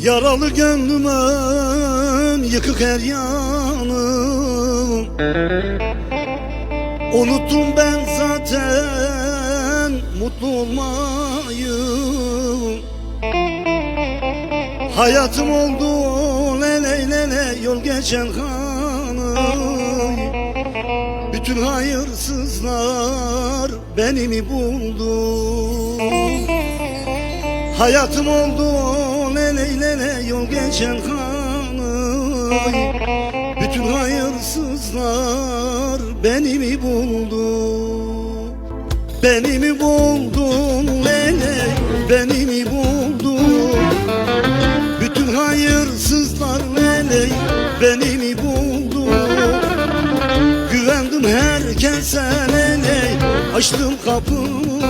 Yaralı gönlümün yıkık her yanım. Unuttum ben zaten mutlu olmayı. Hayatım oldu lele lele yol geçen hanım. Bütün hayırsızlar beni mi buldu? Hayatım oldu lele lele yol geçen hanım. Bütün hayırsızlar beni mi buldu? Beni mi buldun lele, beni mi buldun? Bütün hayırsızlar lele, beni mi buldu? Güvendim herkese lele, açtım kapımı.